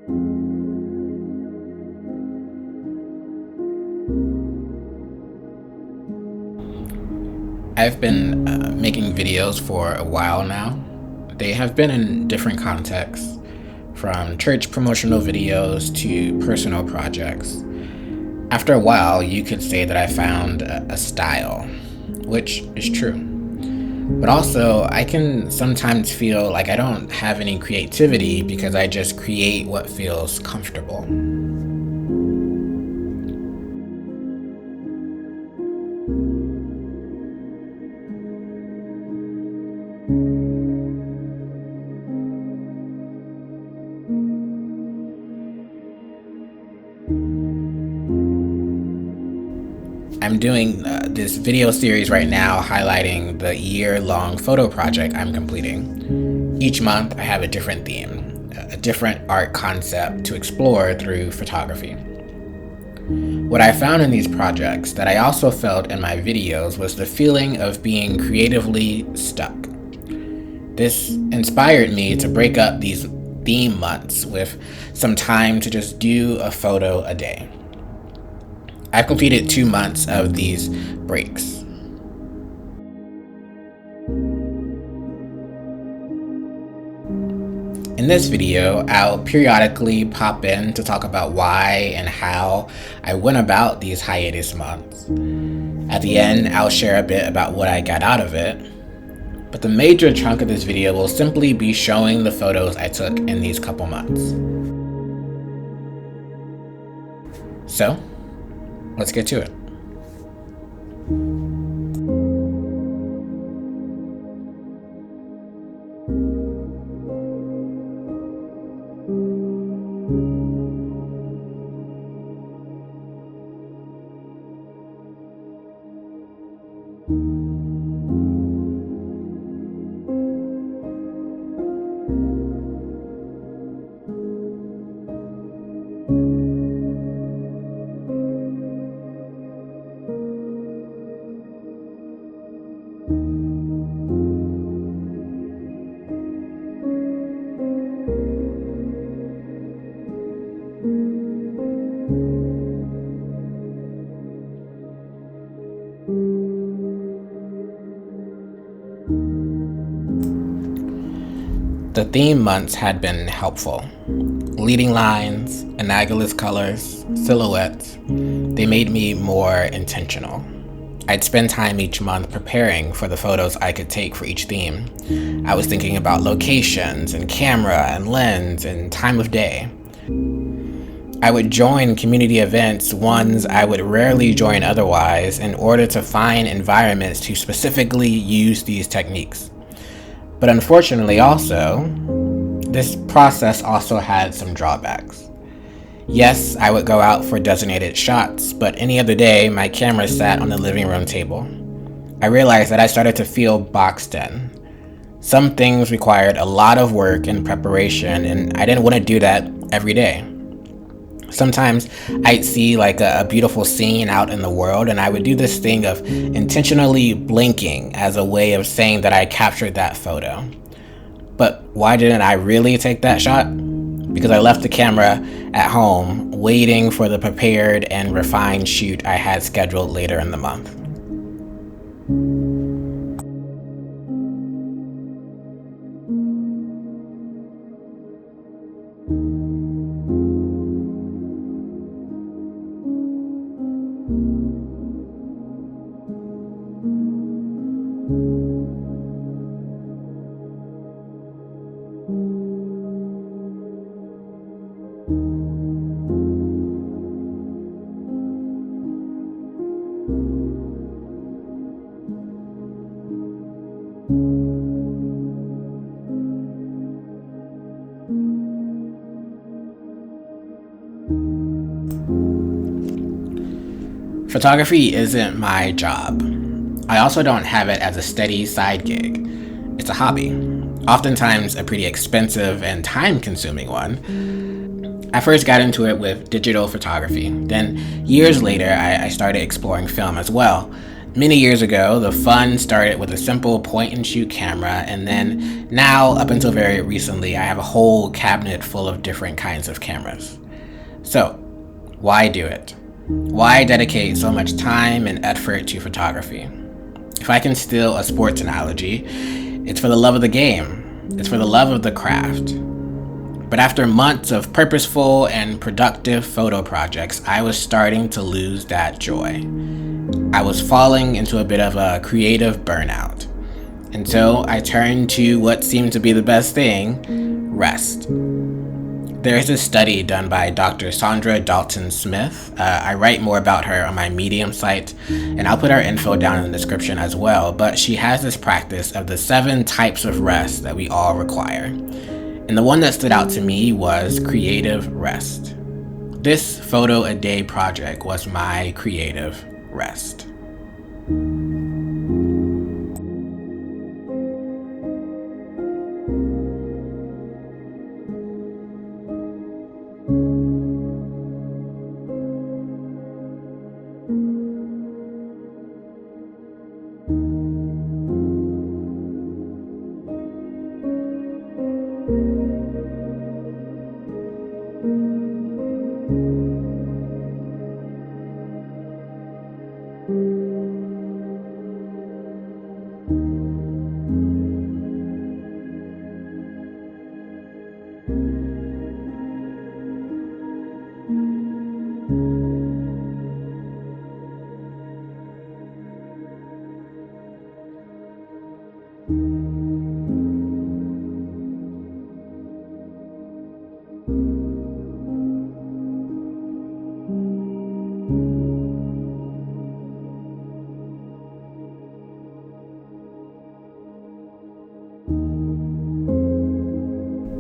I've been making videos for a while now. They have been in different contexts, from church promotional videos to personal projects. After a while, you could say that I found a style, which is true. But also, I can sometimes feel like I don't have any creativity because I just create what feels comfortable. I'm doing this video series right now highlighting the year-long photo project I'm completing. Each month I have a different theme, a different art concept to explore through photography. What I found in these projects that I also felt in my videos was the feeling of being creatively stuck. This inspired me to break up these theme months with some time to just do a photo a day. I've completed 2 months of these breaks. In this video, I'll periodically pop in to talk about why and how I went about these hiatus months. At the end, I'll share a bit about what I got out of it. But the major chunk of this video will simply be showing the photos I took in these couple months. So, let's get to it. The theme months had been helpful. Leading lines, analogous colors, silhouettes, they made me more intentional. I'd spend time each month preparing for the photos I could take for each theme. I was thinking about locations and camera and lens and time of day. I would join community events, ones I would rarely join otherwise, in order to find environments to specifically use these techniques. But unfortunately also, this process also had some drawbacks. Yes, I would go out for designated shots, but any other day, my camera sat on the living room table. I realized that I started to feel boxed in. Some things required a lot of work and preparation, and I didn't want to do that every day. Sometimes I'd see like a beautiful scene out in the world, and I would do this thing of intentionally blinking as a way of saying that I captured that photo. But why didn't I really take that shot? Because I left the camera at home waiting for the prepared and refined shoot I had scheduled later in the month. Photography isn't my job. I also don't have it as a steady side gig. It's a hobby, oftentimes a pretty expensive and time-consuming one. I first got into it with digital photography. Then, years later, I started exploring film as well. Many years ago, the fun started with a simple point and shoot camera, and then now, up until very recently, I have a whole cabinet full of different kinds of cameras. So, why do it? Why dedicate so much time and effort to photography? If I can steal a sports analogy, it's for the love of the game. It's for the love of the craft. But after months of purposeful and productive photo projects, I was starting to lose that joy. I was falling into a bit of a creative burnout. And so I turned to what seemed to be the best thing: rest. There's a study done by Dr. Saundra Dalton-Smith. I write more about her on my Medium site, and I'll put her info down in the description as well. But she has this practice of the 7 types of rest that we all require. And the one that stood out to me was creative rest. This photo a day project was my creative rest.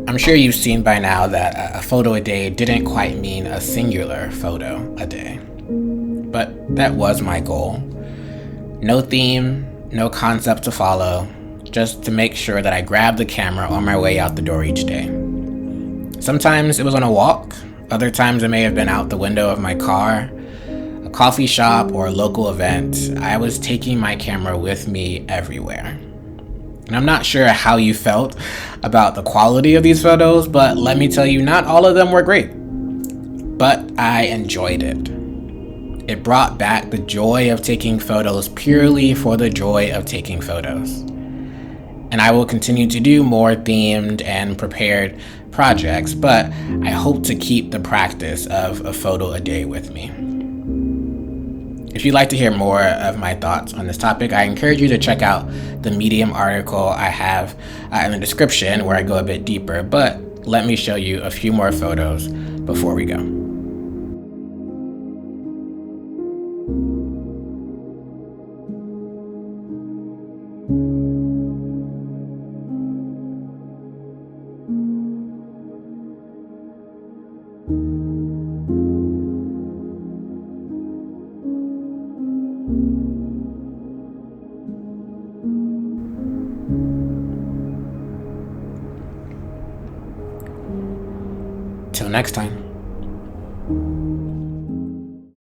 I'm sure you've seen by now that a photo a day didn't quite mean a singular photo a day. But that was my goal. No theme, no concept to follow, just to make sure that I grabbed the camera on my way out the door each day. Sometimes it was on a walk, other times it may have been out the window of my car, a coffee shop, or a local event. I was taking my camera with me everywhere. And I'm not sure how you felt about the quality of these photos, but let me tell you, not all of them were great. But I enjoyed it. It brought back the joy of taking photos purely for the joy of taking photos. And I will continue to do more themed and prepared projects, but I hope to keep the practice of a photo a day with me. If you'd like to hear more of my thoughts on this topic, I encourage you to check out the Medium article I have in the description where I go a bit deeper, but let me show you a few more photos before we go. Till next time.